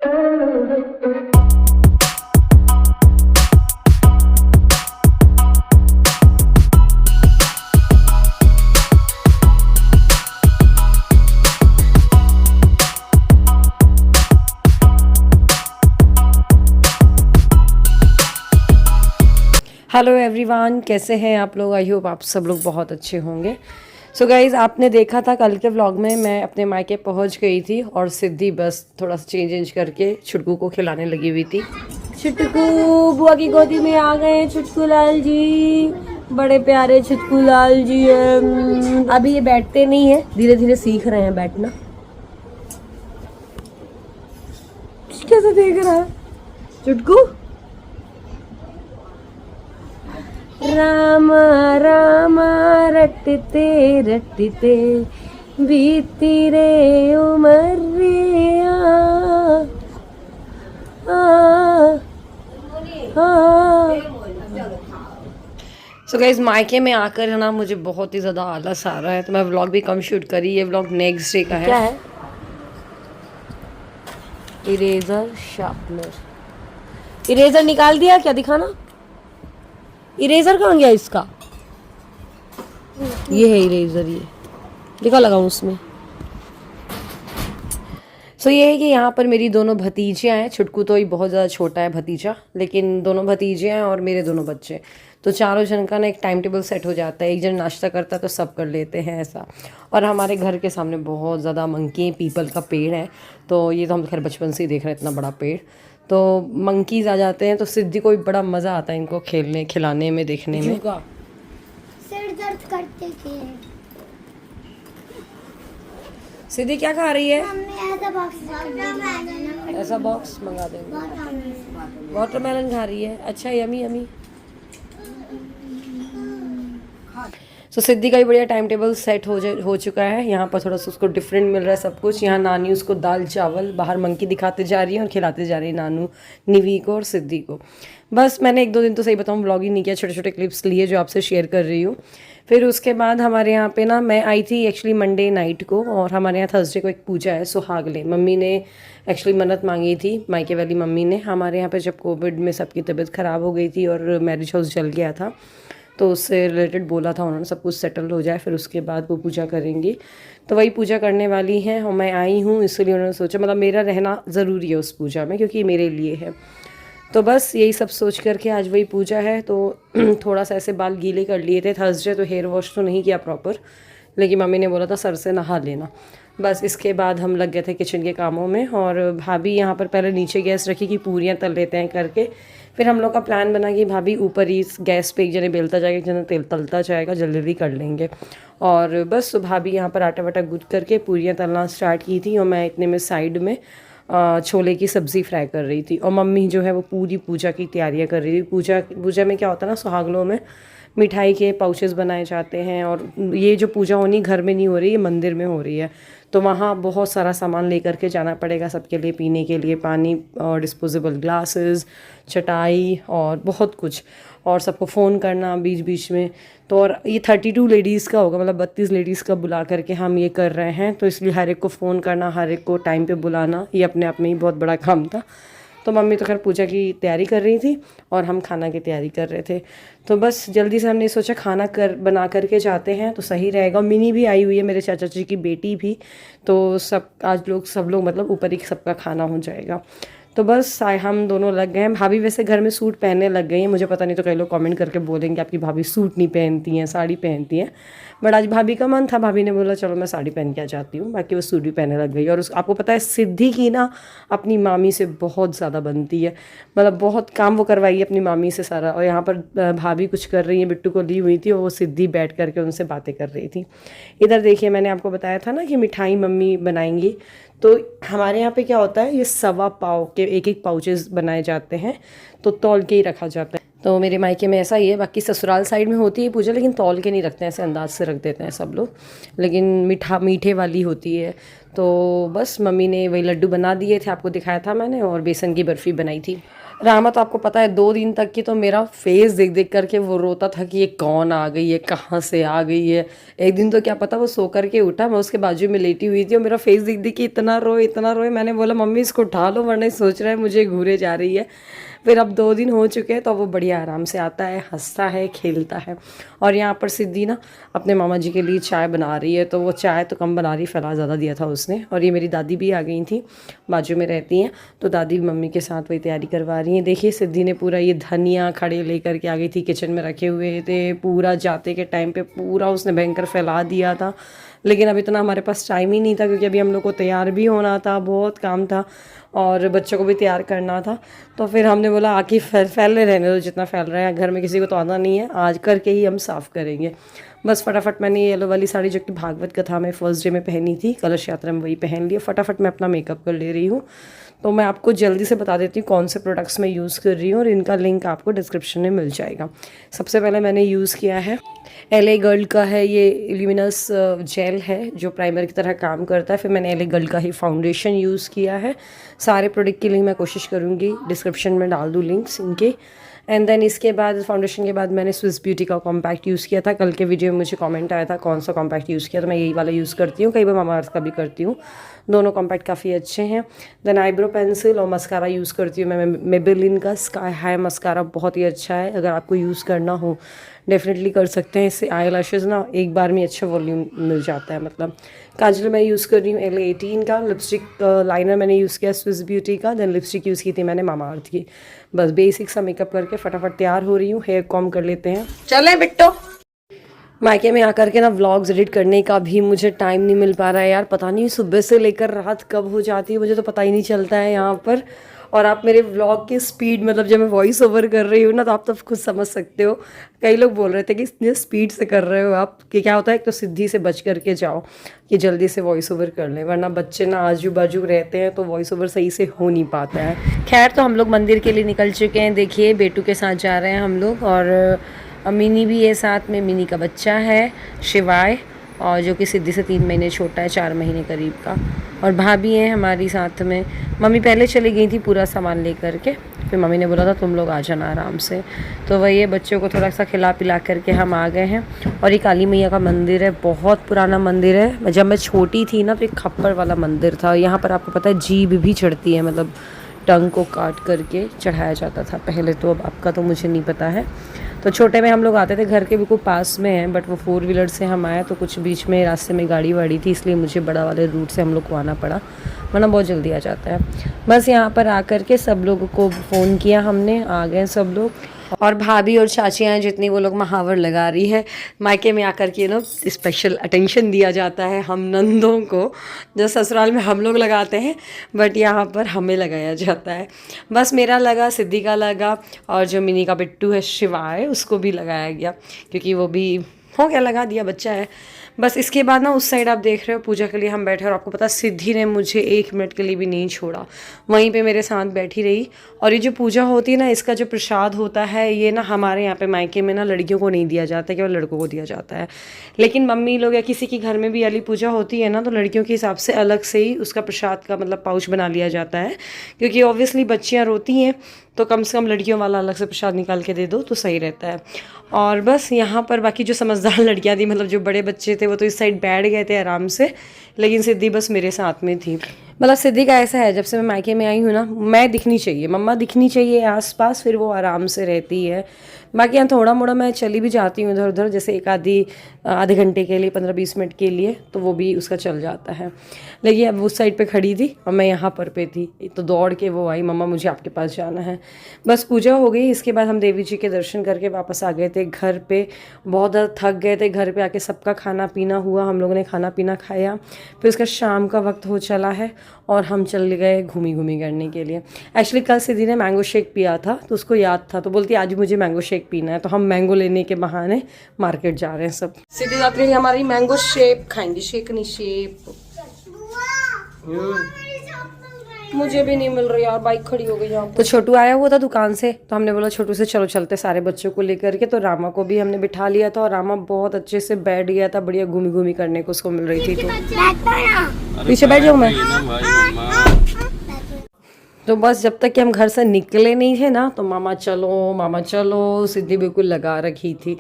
Hello everyone, कैसे हैं आप लोग। आई होप आप सब लोग बहुत अच्छे होंगे। सो गाइज़, आपने देखा था कल के व्लॉग में मैं अपने मायके पहुंच गई थी और सिद्धि बस थोड़ा सा चेंज करके छुटकू को खिलाने लगी हुई थी। छुटकू बुआ की गोदी में आ गए छुटकू लाल जी, बड़े प्यारे छुटकू लाल जी। अभी ये बैठते नहीं है, धीरे धीरे सीख रहे हैं बैठना। कैसे देख रहा है छुटकू। रामा रामा रटते रटते बीती रे उमर रे सो गाइस, मायके में आकर है ना मुझे बहुत ही ज़्यादा आलस आ रहा है, तो मैं व्लॉग भी कम शूट करी। ये व्लॉग नेक्स्ट डे का है। क्या है? Eraser sharpener. इरेजर निकाल दिया क्या? दिखाना। इरेजर कहाँ गया इसका? ये है इरेजर, ये दिखा लगाऊं उसमें। सो ये है कि यहाँ पर मेरी दोनों भतीजियाँ हैं। छुटकू तो ही बहुत ज़्यादा छोटा है भतीजा, लेकिन दोनों भतीजे हैं और मेरे दोनों बच्चे। तो चारों जन का ना एक टाइम टेबल सेट हो जाता है। एक जन नाश्ता करता है तो सब कर लेते हैं ऐसा। और हमारे घर के सामने बहुत ज़्यादा मंकी पीपल का पेड़ है, तो ये तो हम खैर बचपन से ही देख रहे हैं, इतना बड़ा पेड़। तो मंकीज आ जाते हैं तो सिद्धि को भी बड़ा मज़ा आता है इनको खेलने खिलाने में, देखने में। सिर दर्द करते थे। सिद्धि क्या खा रही है? ऐसा बॉक्स मंगा देंगे। वाटरमेलन खा रही है। अच्छा, यमी यमी। सो सिद्धि का भी बढ़िया टाइम टेबल सेट हो चुका है। यहाँ पर थोड़ा सा उसको डिफरेंट मिल रहा है सब कुछ। यहाँ नानी उसको दाल चावल, बाहर मंकी दिखाते जा रही है और खिलाते जा रही है नानू, निवी को और सिद्धि को। बस मैंने 1-2 दिन तो सही बताऊँ व्लॉग ही नहीं किया, छोटे छोटे क्लिप्स लिए जो आपसे शेयर कर रही हूँ। फिर उसके बाद हमारे यहाँ पे ना मैं आई थी एक्चुअली मंडे नाइट को, और हमारे यहाँ थर्सडे को एक पूजा है सुहागले। मम्मी ने एक्चुअली मन्नत मांगी थी, मायके वाली मम्मी ने। हमारे यहाँ पे जब कोविड में सबकी तबीयत ख़राब हो गई थी और मैरिज हाउस जल गया था, तो उससे रिलेटेड बोला था उन्होंने सब कुछ सेटल हो जाए फिर उसके बाद वो पूजा करेंगी। तो वही पूजा करने वाली हैं और मैं आई हूँ, इसलिए उन्होंने सोचा मतलब मेरा रहना ज़रूरी है उस पूजा में, क्योंकि मेरे लिए है। तो बस यही सब सोच करके आज वही पूजा है, तो थोड़ा सा ऐसे बाल गीले कर लिए थे। थर्सडे तो हेयर वॉश तो नहीं किया प्रॉपर, लेकिन मम्मी ने बोला था सर से नहा लेना। बस इसके बाद हम लग गए थे किचन के कामों में, और भाभी यहाँ पर पहले नीचे गैस रखी कि पूरियाँ तल लेते हैं करके। फिर हम लोग का प्लान बना कि भाभी ऊपर ही गैस पे एक जने बेलता जाएगा, एक जना तेल तलता जाएगा, जल्दी जल्दी कर लेंगे। और बस तो भाभी यहाँ पर आटा वाटा गूँथ करके पूरियाँ तलना स्टार्ट की थी, और मैं इतने में साइड में छोले की सब्ज़ी फ्राई कर रही थी। और मम्मी जो है वो पूरी पूजा की तैयारियाँ कर रही थी। पूजा में क्या होता है ना, सुहागलों में मिठाई के पाउचेस बनाए जाते हैं, और ये जो पूजा होनी घर में नहीं हो रही, ये मंदिर में हो रही है। तो वहाँ बहुत सारा सामान लेकर के जाना पड़ेगा सबके लिए, पीने के लिए पानी और डिस्पोजेबल ग्लासेस, चटाई और बहुत कुछ, और सबको फ़ोन करना बीच बीच में। तो और ये 32 लेडीज़ का होगा, मतलब 32 लेडीज़ का बुला करके हम ये कर रहे हैं। तो इसलिए हर एक को फ़ोन करना, हर एक को टाइम पे बुलाना, ये अपने आप में ही बहुत बड़ा काम था। तो मम्मी तो खैर पूजा की तैयारी कर रही थी और हम खाना की तैयारी कर रहे थे। तो बस जल्दी से हमने सोचा खाना बना करके जाते हैं तो सही रहेगा। मिनी भी आई हुई है, मेरे चाचा जी की बेटी भी, तो सब लोग मतलब ऊपर ही सबका खाना हो जाएगा। तो बस हम दोनों लग गए हैं। भाभी वैसे घर में सूट पहनने लग गई हैं, मुझे पता नहीं तो कई लोग कमेंट करके बोलेंगे आपकी भाभी सूट नहीं पहनती हैं, साड़ी पहनती हैं। बट आज भाभी का मन था, भाभी ने बोला चलो मैं साड़ी पहन के आ जाती हूँ, बाकी वो सूट भी पहनने लग गई। और आपको पता है सिद्धि की ना अपनी मामी से बहुत ज़्यादा बनती है, मतलब बहुत काम वो करवाई है अपनी मामी से सारा। और यहाँ पर भाभी कुछ कर रही हैं, बिट्टू को ली हुई थी और वो सिद्धि बैठ करके उनसे बातें कर रही थी। इधर देखिए, मैंने आपको बताया था ना कि मिठाई मम्मी बनाएंगी। तो हमारे यहाँ पे क्या होता है, ये 1.25 पाव के एक पाउचेस बनाए जाते हैं, तो तौल के ही रखा जाता है। तो मेरे मायके में ऐसा ही है, बाकी ससुराल साइड में होती है पूजा, लेकिन तौल के नहीं रखते हैं, ऐसे अंदाज से रख देते हैं सब लोग। लेकिन मीठे वाली होती है। तो बस मम्मी ने वही लड्डू बना दिए थे, आपको दिखाया था मैंने, और बेसन की बर्फ़ी बनाई थी। रामा तो आपको पता है 2 दिन तक की तो मेरा फेस देख देख करके वो रोता था कि ये कौन आ गई है, कहाँ से आ गई है। एक दिन तो क्या पता वो सो करके उठा, मैं उसके बाजू में लेटी हुई थी और मेरा फेस देख देख के इतना रोए इतना रोए। मैंने बोला मम्मी इसको उठा लो वरना ये सोच रहा है मुझे घूरे जा रही है। फिर अब 2 दिन हो चुके हैं तो वो बढ़िया आराम से आता है, हंसता है, खेलता है। और यहाँ पर सिद्धि ना अपने मामा जी के लिए चाय बना रही है, तो वो चाय तो कम बना रही, फैला ज़्यादा दिया था उसने। और ये मेरी दादी भी आ गई थी, बाजू में रहती हैं, तो दादी मम्मी के साथ वही तैयारी करवा रही हैं। देखिए सिद्धि ने पूरा ये धनिया खड़े लेकर के आ गई थी, किचन में रखे हुए थे, पूरा जाते के टाइम पे पूरा उसने भयंकर फैला दिया था। लेकिन अब इतना हमारे पास टाइम ही नहीं था क्योंकि अभी हम लोग को तैयार भी होना था, बहुत काम था और बच्चों को भी तैयार करना था। तो फिर हमने बोला आके फैले रहने दो जितना फैल रहा है, घर में किसी को तो आना नहीं है, आज करके ही हम साफ़ करेंगे। बस फटाफट मैंने येलो वाली साड़ी जो कि भागवत कथा में फर्स्ट डे में पहनी थी, कलश यात्रा में वही पहन लिया। फटाफट मैं अपना मेकअप कर ले रही हूँ। तो मैं आपको जल्दी से बता देती हूँ कौन से प्रोडक्ट्स मैं यूज़ कर रही हूँ और इनका लिंक आपको डिस्क्रिप्शन में मिल जाएगा। सबसे पहले मैंने यूज़ किया है LA गर्ल का है, ये ल्यूमिनस जेल है जो प्राइमर की तरह काम करता है। फिर मैंने LA गर्ल का ही फाउंडेशन यूज़ किया है। सारे प्रोडक्ट की लिंक मैं कोशिश करूँगी डिस्क्रिप्शन में डाल दूँ लिंक्स इनके। एंड देन इसके बाद फाउंडेशन के बाद मैंने स्विस ब्यूटी का कॉम्पैक्ट यूज़ किया था। कल के वीडियो में मुझे कमेंट आया था कौन सा कॉम्पैक्ट यूज़ किया, तो मैं यही वाला यूज़ करती हूँ, कई बार मामा अर्थ का भी करती हूँ। दोनों कॉम्पैक्ट काफ़ी अच्छे हैं। देन आईब्रो पेंसिल और मस्कारा यूज़ करती हूँ मैं मेबेलिन का स्काई हाई मस्कारा, बहुत ही अच्छा है। अगर आपको यूज़ करना हो डेफिनेटली कर सकते हैं, इससे आई लैशेज़ ना एक बार में अच्छा वॉल्यूम मिल जाता है। मतलब काजल मैं यूज़ कर रही हूँ LA 18 का। लिपस्टिक लाइनर मैंने यूज़ किया स्विस ब्यूटी का। देन लिपस्टिक यूज़ की थी मैंने मामा अर्थ की। बस बेसिक सा मेकअप करके फटाफट तैयार हो रही हूँ। हेयर कॉम कर लेते हैं, चलें बिट्टो। मायके में आकर के ना व्लॉग्स एडिट करने का भी मुझे टाइम नहीं मिल पा रहा है यार। पता नहीं सुबह से लेकर रात कब हो जाती है मुझे तो पता ही नहीं चलता है यहाँ पर। और आप मेरे व्लॉग की स्पीड, मतलब जब मैं वॉइस ओवर कर रही हूँ ना तो आप तो खुद समझ सकते हो। कई लोग बोल रहे थे कि इतनी स्पीड से कर रहे हो आप, कि क्या होता है, एक तो सिद्धि से बच करके जाओ कि जल्दी से वॉइस ओवर कर लें, वरना बच्चे ना आजू बाजू रहते हैं तो वॉइस ओवर सही से हो नहीं पाता है। खैर तो हम लोग मंदिर के लिए निकल चुके हैं। देखिए बेटू के साथ जा रहे हैं हम लोग और मिनी भी है साथ में। मिनी का बच्चा है शिवाय, और जो कि सिद्धि से 3 महीने छोटा है, 4 महीने करीब का। और भाभी हैं हमारी साथ में। मम्मी पहले चली गई थी पूरा सामान लेकर के, फिर मम्मी ने बोला था तुम लोग आ जाना आराम से। तो वही है, बच्चों को थोड़ा सा खिला पिला करके हम आ गए हैं। और ये काली मैया का मंदिर है, बहुत पुराना मंदिर है। जब मैं छोटी थी ना तो एक खप्पर वाला मंदिर था। यहाँ पर आपको पता है जीभ भी चढ़ती है, मतलब टंग को काट करके चढ़ाया जाता था पहले, तो अब आपका तो मुझे नहीं पता है। तो छोटे में हम लोग आते थे, घर के बिल्कुल पास में है, बट वो 4 व्हीलर से हम आए तो कुछ बीच में रास्ते में गाड़ी वाड़ी थी, इसलिए मुझे बड़ा वाले रूट से हम लोग को आना पड़ा, वरना बहुत जल्दी आ जाता है। बस यहाँ पर आकर के सब लोगों को फ़ोन किया हमने, आ गए सब लोग। और भाभी और चाचियाँ जितनी वो लोग महावर लगा रही है। मायके में आकर के स्पेशल अटेंशन दिया जाता है हम नंदों को, जो ससुराल में हम लोग लगाते हैं बट यहाँ पर हमें लगाया जाता है। बस मेरा लगा, सिद्धि का लगा, और जो मिनी का बिट्टू है शिवाय उसको भी लगाया गया क्योंकि वो भी हो गया, लगा दिया, बच्चा है। बस इसके बाद ना उस साइड आप देख रहे हो पूजा के लिए हम बैठे, और आपको पता सिद्धि ने मुझे 1 मिनट के लिए भी नहीं छोड़ा, वहीं पे मेरे साथ बैठी रही। और ये जो पूजा होती है ना, इसका जो प्रसाद होता है ये ना हमारे यहाँ पे मायके में ना लड़कियों को नहीं दिया जाता है, केवल लड़कों को दिया जाता है। लेकिन मम्मी लोग या किसी के घर में भी अली पूजा होती है ना तो लड़कियों के हिसाब से अलग से ही उसका प्रसाद का मतलब पाउच बना लिया जाता है, क्योंकि ऑब्वियसली बच्चियाँ रोती हैं तो कम से कम लड़कियों वाला अलग से प्रसाद निकाल के दे दो तो सही रहता है। और बस यहाँ पर बाकी जो समझदार लड़कियाँ थी, मतलब जो बड़े बच्चे थे, वो तो इस साइड बैठ गए थे आराम से, लेकिन सिद्धि बस मेरे साथ में थी। मतलब सिद्धि का ऐसा है, जब से मैं मायके में आई हूँ ना, मैं दिखनी चाहिए, मम्मा दिखनी चाहिए आसपास, फिर वो आराम से रहती है। बाकी यहाँ थोड़ा मोड़ा मैं चली भी जाती हूँ इधर उधर, जैसे एक आधे घंटे के लिए, 15-20 मिनट के लिए, तो वो भी उसका चल जाता है। लेकिन अब उस साइड पे खड़ी थी और मैं यहाँ पर पे थी, तो दौड़ के वो आई, मम्मा मुझे आपके पास जाना है। बस पूजा हो गई, इसके बाद हम देवी जी के दर्शन करके वापस आ गए थे घर पे। बहुत ज़्यादा थक गए थे, घर पे आके सबका खाना पीना हुआ, हम लोगों ने खाना पीना खाया, फिर उसका शाम का वक्त हो चला है और हम चले गए घूमी करने के लिए। एक्चुअली कल सिद्धि ने मैंगो शेक पिया था तो उसको याद था, तो बोलती आज मुझे मैंगो शेक पीना है, तो हम मैंगो लेने के बहाने मार्केट जा रहे हैं सब। सिद्धि रात्रि हमारी मैंगो शेक खाएंगे, शेक नहीं शेप। मुझे भी नहीं मिल रही यार, बाइक खड़ी हो गई यहाँ। तो छोटू आया हुआ था दुकान से, तो हमने बोला छोटू से चलो चलते सारे बच्चों को लेकर के। तो रामा को भी हमने बिठा लिया था और रामा बहुत अच्छे से बैठ गया था, बढ़िया घूमी करने को उसको मिल रही थी। तो पीछे बैठ जाऊँ मैं? तो बस जब तक कि हम घर से निकले नहीं थे ना, तो मामा चलो सिद्धि बिल्कुल लगा रखी थी।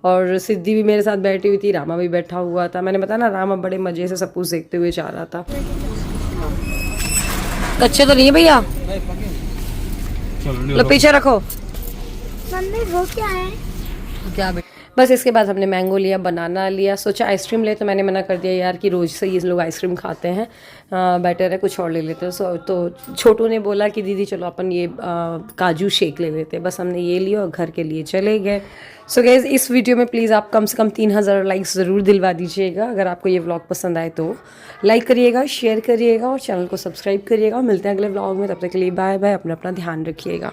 और सिद्धि भी मेरे साथ बैठी हुई थी, रामा भी बैठा हुआ था। मैंने बताया ना, रामा बड़े मज़े से सब कुछ देखते हुए जा रहा था। कच्चे तो नहीं है भैया, लो पीछे रखो। मम्मी वो क्या है? क्या बस इसके बाद हमने मैंगो लिया, बनाना लिया, सोचा आइसक्रीम ले, तो मैंने मना कर दिया यार कि रोज़ से ये लोग आइसक्रीम खाते हैं, बेटर है कुछ और ले लेते हैं। तो छोटू ने बोला कि दीदी चलो अपन ये काजू शेक ले लेते हैं। बस हमने ये लिया और घर के लिए चले गए। सो गाइस, इस वीडियो में प्लीज़ आप कम से कम 3000 लाइक्स ज़रूर दिलवा दीजिएगा। अगर आपको ये व्लॉग पसंद आए तो लाइक करिएगा, शेयर करिएगा और चैनल को सब्सक्राइब करिएगा। मिलते हैं अगले व्लॉग में, तब तक के लिए बाय बाय। अपना ध्यान रखिएगा।